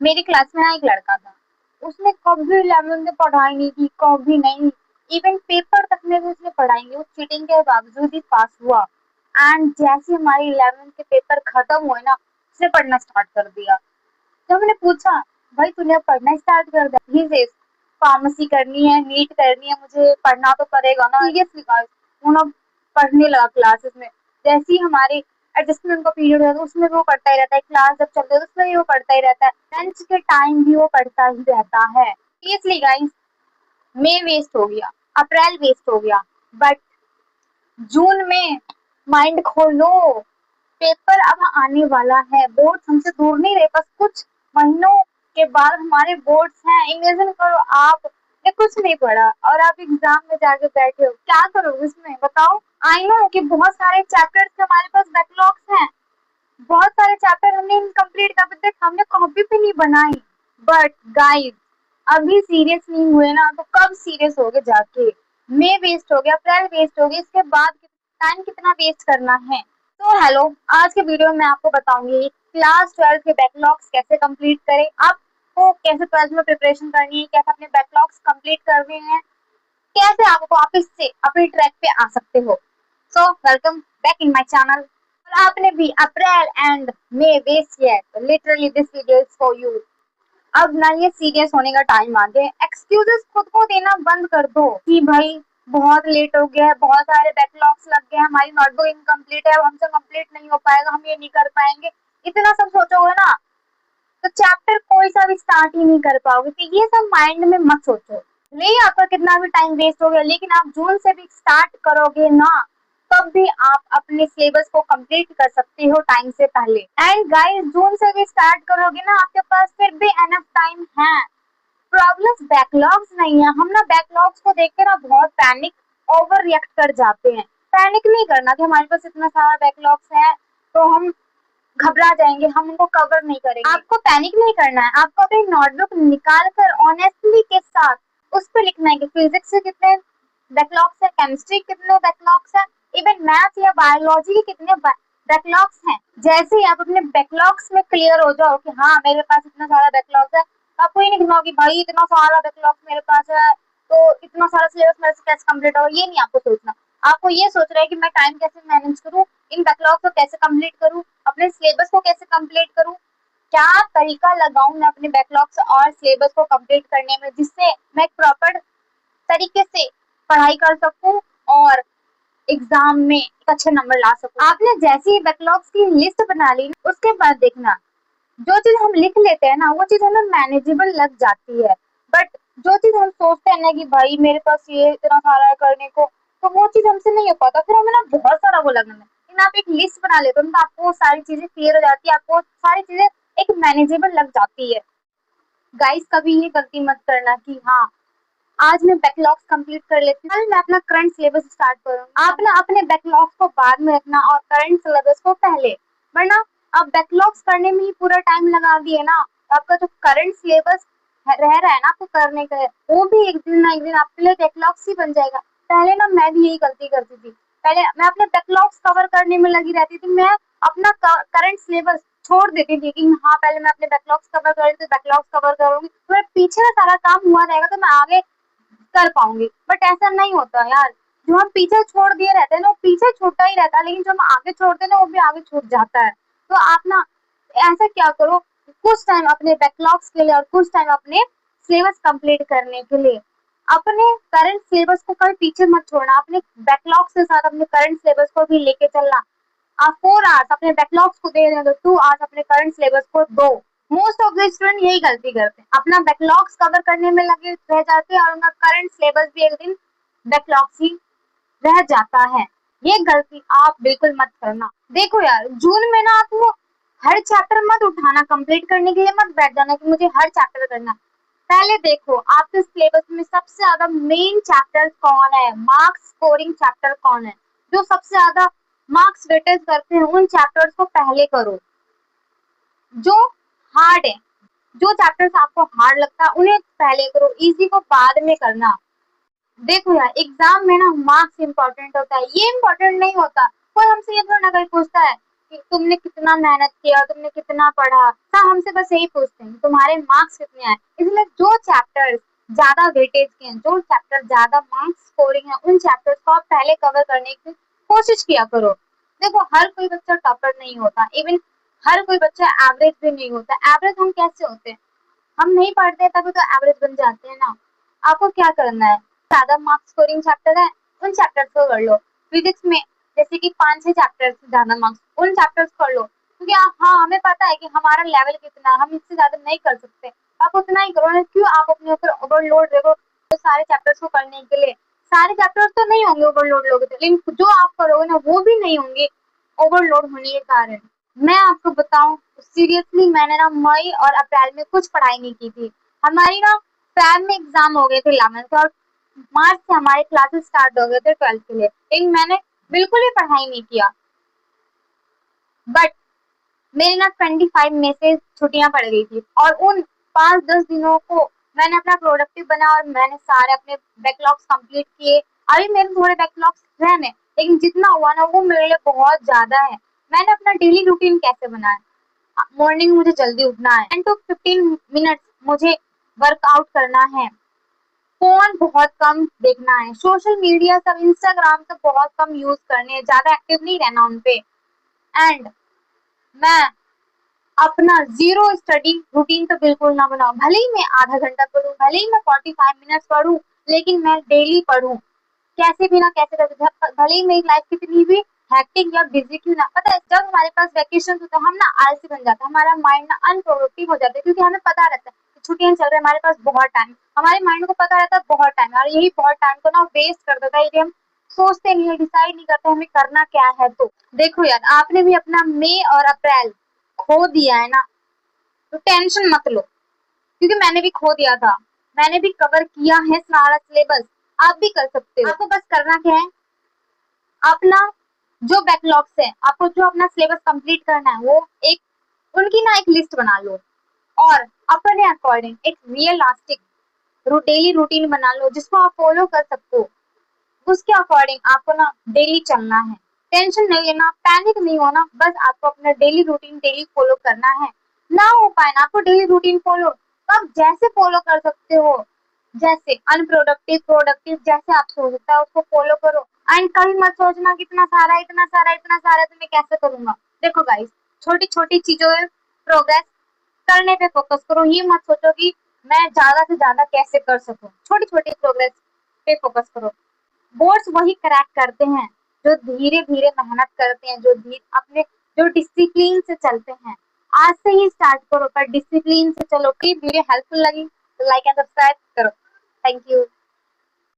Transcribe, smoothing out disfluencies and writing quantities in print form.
मेरी क्लास में ना एक लड़का था, उसने कभी 11th में पढ़ाई नहीं की, कभी नहीं। इवन पेपर तक में भी उसने पढ़ाई नहीं, वो चीटिंग के बावजूद ही पास हुआ। एंड जैसे हमारी 11th के पेपर खत्म हुए ना, उसने पढ़ना स्टार्ट कर दिया। जब मैंने पूछा, भाई तूने अब पढ़ना स्टार्ट कर दिया? ही सेज, फार्मेसी करनी है, नीट करनी है, मुझे पढ़ना तो पड़ेगा ना। सीरियसली गाइस, वो ना पढ़ने लगा क्लासेस में। जैसे ही हमारे एडजस्टमेंट का पीरियड होता है उसमें भी वो पढ़ता ही रहता है, क्लास जब चलते है उसमें भी वो पढ़ता ही रहता है, लंच के टाइम भी वो पढ़ता ही रहता है। सीरियसली गाइस, मई वेस्ट हो गया, अप्रैल वेस्ट हो गया, बट जून में माइंड खोलो, पेपर अब आने वाला है, बोर्ड हमसे दूर नहीं रहे, बस कुछ महीनों के बाद हमारे बोर्ड्स हैं। इमेजिन करो, आपने कुछ नहीं पढ़ा और आप एग्जाम में जाके बैठे हो, क्या करोगे उसमें बताओ। आई नो कि बहुत सारे चैप्टर्स हमारे पास बैकलॉग्स हैं, बहुत सारे चैप्टर हमने इनकम्प्लीट कर दिए, हमने कॉपी भी नहीं बनाई। बट गाइस, अभी सीरियस नहीं हुए ना तो कब सीरियस होगे जाके। मई वेस्ट हो गया, अप्रैल वेस्ट हो गया, इसके बाद टाइम कितना वेस्ट करना है। तो हेलो, आज के वीडियो में मैं आपको बताऊंगी क्लास 12 के बैकलॉग्स कैसे कंप्लीट करें, आपको कैसे 12th में प्रिपरेशन करनी है, कैसे अपने बैकलॉग्स कंप्लीट करने हैं, कैसे आप वापस से अपने ट्रैक पे आ सकते हो। So welcome back in my channel. और आपने भी अप्रैल एंड मई वेस्ट किया है तो literally this video is for you. अब ना ये सीरियस होने का टाइम आ गया, एक्सक्यूजेस खुद को देना बंद कर दो कि भाई बहुत लेट हो गया है, बहुत सारे बैकलॉग्स लग गए हैं, हमारी नोटबुक इनकम्प्लीट है, हमसे कंप्लीट नहीं हो पाएगा, हम ये नहीं कर पाएंगे। इतना सब सोचोगे ना तो चैप्टर कोई सा भी स्टार्ट ही नहीं कर पाओगे। तो ये सब माइंड में मत सोचो। नहीं, आपका कितना भी टाइम वेस्ट हो गया, लेकिन आप जून से भी स्टार्ट करोगे ना, तब भी आप अपने सिलेबस को कंप्लीट कर सकते हो टाइम से पहले। एंड गाइस, जून से भी स्टार्ट करोगे ना, आपके पास फिर भी एनफ टाइम है। प्रॉब्लम्स बैकलॉग्स नहीं है। हम ना बैकलॉग्स को देख के ना बहुत पैनिक, ओवर रिएक्ट कर जाते हैं। पैनिक नहीं करना कि हमारे पास इतना सारा बैकलॉग्स है तो हम घबरा जाएंगे, हम उनको कवर नहीं करेंगे। आपको पैनिक नहीं करना है, आपको अपनी नोटबुक निकाल कर ऑनेस्टली के साथ उस पर लिखना है कि फिजिक्स से कितने बैकलॉग्स है, केमिस्ट्री कितने बैकलॉग्स है, इवन मैथ या बायोलॉजी के कितने बैकलॉग्स हैं। जैसे ही आप अपने बैकलॉग्स में क्लियर हो जाओ कि हाँ मेरे पास इतना सारा बैकलॉग्स है, तो आपको ये नहीं कहना कि भाई इतना सारा बैकलॉग्स मेरे पास है तो इतना सारा सिलेबस मेरे से कैसे कंप्लीट हो। ये नहीं आपको सोचना, आपको ये सोच रहा है कि मैं टाइम कैसे मैनेज करूँ, इन बैकलॉग को कैसे कंप्लीट करूँ, अपने सिलेबस को कैसे कंप्लीट करूँ, क्या तरीका लगाऊं मैं अपने बैकलॉग्स और सिलेबस को कंप्लीट करने में, जिससे मैं एक प्रॉपर तरीके से पढ़ाई कर सकूं और एग्जाम में एक अच्छे नंबर ला सकूं। आपने जैसे ही बैकलॉग्स की लिस्ट बना ली, उसके बाद देखना जो चीज हम लिख लेते हैं ना वो चीज हमें मैनेजेबल लग जाती है। बट जो चीज हम सोचते हैं ना कि भाई मेरे पास ये इतना सारा है करने को, तो वो चीज हमसे नहीं हो पाता, फिर हमें ना बहुत सारा वो लगना है। लेकिन आप एक लिस्ट बना लेते हो तो आपको सारी चीजें क्लियर हो जाती है, आपको सारी चीजें एक मैनेजेबल लग जाती है। गाइस, कभी ये गलती मत करना कि हाँ आज मैं बैकलॉग्स कंप्लीट कर लेती हूँ, कल मैं अपना करंट सिलेबस स्टार्ट करूंगी। आप ना अपने बैकलॉग्स को बाद में रखना और करंट सिलेबस को पहले, वरना आप बैकलॉग्स करने में ही पूरा टाइम लगा दिए ना, तो आपका जो करंट सिलेबस रह रहा है ना आपको करने का, वो भी एक दिन ना एक दिन आपके लिए बैकलॉग्स ही बन जाएगा। पहले ना मैं भी यही गलती करती थी, पहले मैं अपने बैकलॉग्स कवर करने में लगी रहती थी, मैं अपना करंट सिलेबस छोड़ देती थी कि हाँ पहले मैं अपने बैकलॉग्स कवर करूंगी, बैकलॉग्स कवर करूंगी, तो मेरे पीछे का सारा काम हुआ रहेगा तो मैं आगे कर पाऊंगी। बट ऐसा नहीं होता यार, जो हम पीछे छोड़ दिए रहते हैं ना वो पीछे छूटा ही रहता है, लेकिन जो हम आगे छोड़ते हैं ना वो भी आगे छूट जाता है। तो आप ना ऐसा क्या करो, कुछ टाइम अपने बैकलॉग्स के लिए और कुछ टाइम अपने सिलेबस कंप्लीट करने के लिए अपने करंट सिलेबस को कभी पीछे मत छोड़ना, अपने बैकलॉग्स के साथ अपने करंट सिलेबस को भी लेके चलना। आप 4 आवर्स अपने बैकलॉग्स को दे रहे हैं तो 2 आवर्स अपने करंट सिलेबस को दो। मोस्ट ऑफ द स्टूडेंट यही गलती करते हैं, अपना बैकलॉग्स कवर करने में लगे रह जाते हैं और उनका करंट सिलेबस भी एक दिन बैकलॉग्स ही रह जाता है। ये गलती आप बिल्कुल मत करना। देखो यार, जून में ना आपको हर चैप्टर मत उठाना, कंप्लीट करने के लिए मत बैठ जाना कि मुझे हर चैप्टर करना। पहले देखो आपके सिलेबस में सबसे ज्यादा मेन चैप्टर कौन है, मार्क्स स्कोरिंग चैप्टर कौन है, जो सबसे ज्यादा मार्क्स वेटेज करते हैं उन चैप्टर्स को पहले करो। जो हार्ड है, जो चैप्टर्स आपको हार्ड लगता है उन्हें पहले करो, इजी को बाद में करना। देखो यार, एग्जाम में ना मार्क्स इंपॉर्टेंट होता है, ये इंपॉर्टेंट नहीं होता। कोई हमसे ये थोड़ा ना कहीं पूछता है कि तुमने कितना मेहनत किया, तुमने कितना पढ़ा। सब हमसे बस यही पूछते हैं तुम्हारे मार्क्स कितने आए। इसलिए जो चैप्टर्स ज्यादा वेटेज के हैं, जो चैप्टर ज्यादा मार्क्स स्कोरिंग है, उन चैप्टर्स को आप पहले कवर करने की कोशिश किया करो। देखो हर कोई बच्चा टॉपर नहीं होता, इवन हर कोई बच्चा एवरेज भी नहीं होता। एवरेज हम कैसे होते हैं, हम नहीं पढ़ते तभी तो एवरेज बन जाते हैं ना। आपको क्या करना है, ज्यादा मार्क्स स्कोरिंग चैप्टर है उन चैप्टर्स को कर लो। फिजिक्स में जैसे कि 5-6 चैप्टर्स ज्यादा मार्क्स, उन चैप्टर्स कर लो, क्योंकि हाँ हमें पता है कि हमारा लेवल कितना है, हम इससे ज्यादा नहीं कर सकते। आप उतना ही करो ना, क्यों आप अपने ऊपर ओवरलोड देखो तो सारे चैप्टर्स को करने के लिए। सारे चैप्टर्स तो नहीं होंगे ओवरलोड लोगे तो, लेकिन जो आप करोगे ना वो भी नहीं होंगे ओवरलोड होने के कारण। मैं आपको बताऊं सीरियसली, मैंने ना मई और अप्रैल में कुछ पढ़ाई नहीं की थी। हमारी ना फैब में एग्जाम हो गए थे 11th, और मार्च से हमारे क्लासेस स्टार्ट हो गए थे 12th के लिए, लेकिन मैंने बिल्कुल भी पढ़ाई नहीं किया। बट मेरी ना 25 में से छुट्टियां पड़ गई थी, और उन 5-10 दिनों को मैंने अपना प्रोडक्टिव बना और मैंने सारे अपने बैकलॉग्स कंप्लीट किए। अभी मेरे थोड़े बैकलॉग्स हैं, लेकिन जितना हुआ ना वो मेरे लिए बहुत ज्यादा है। मैंने अपना डेली रूटीन कैसे बनाया, मॉर्निंग मुझे जल्दी उठना है, 10 to 15 मिनट मुझे वर्कआउट करना है, फोन बहुत कम देखना है, सोशल मीडिया सब इंस्टाग्राम सब बहुत कम यूज करने हैं, ज्यादा एक्टिव नहीं रहना उन पे। एंड मैं अपना जीरो स्टडी रूटीन तो बिल्कुल ना बनाऊं। भले ही मैं आधा घंटा पढूं, भले ही मैं 45 मिनट्स पढूं, लेकिन मैं डेली पढूं, कैसे भी ना कैसे करके। भले ही मेरी लाइफ कितनी भी हैक्टिक या बिजी क्यों ना, पता है जब हमारे पास वैकेशन होता है हम ना आलसी बन जाते हैं, हमारा माइंड ना अनप्रोडक्टिव हो जाता है, क्योंकि हमें पता रहता है कि छुट्टियां चल रही है, हमारे पास बहुत टाइम, हमारे माइंड को पता रहता है बहुत टाइम, और यही बहुत टाइम को ना वेस्ट कर देता है, हम सोचते नहीं है, डिसाइड नहीं करते हमें करना क्या है। तो देखो यार, आपने भी अपना मई और अप्रैल खो दिया है ना, तो टेंशन मत लो, क्योंकि मैंने भी खो दिया था। मैंने भी कवर किया है सारा सिलेबस, आप भी कर सकते हो। आपको बस करना क्या है, अपना जो बैकलॉग्स है, आपको जो अपना सिलेबस कंप्लीट करना है, वो एक उनकी ना एक लिस्ट बना लो, और अपने अकॉर्डिंग एक रियलिस्टिक डेली रूटीन बना लो जिसको आप फॉलो कर सकते हो। उसके अकॉर्डिंग आपको ना डेली चलना है, टेंशन नहीं लेना, पैनिक नहीं होना, बस आपको अपना डेली रूटीन डेली फॉलो करना है। ना हो पाए ना आपको डेली रूटीन फॉलो, तो आप जैसे फॉलो कर सकते हो, जैसे अनप्रोडक्टिव प्रोडक्टिव जैसे आप सोच सकते हो उसको फॉलो करो। एंड कभी मत सोचना कि इतना सारा इतना सारा इतना सारा तो मैं कैसे करूंगा। देखो गाइस, छोटी छोटी चीजों में प्रोग्रेस करने पे फोकस करो, ये मत सोचो कि मैं ज्यादा से ज्यादा कैसे कर सकूं। छोटी छोटी प्रोग्रेस पे फोकस करो। बोर्ड्स वही क्रैक करते हैं जो धीरे धीरे मेहनत करते हैं, जो अपने जो डिसिप्लिन से चलते हैं। आज से ही स्टार्ट करो, पर डिसिप्लिन से चलो। कि वीडियो हेल्पफुल लगी तो लाइक एंड सब्सक्राइब करो। Thank you.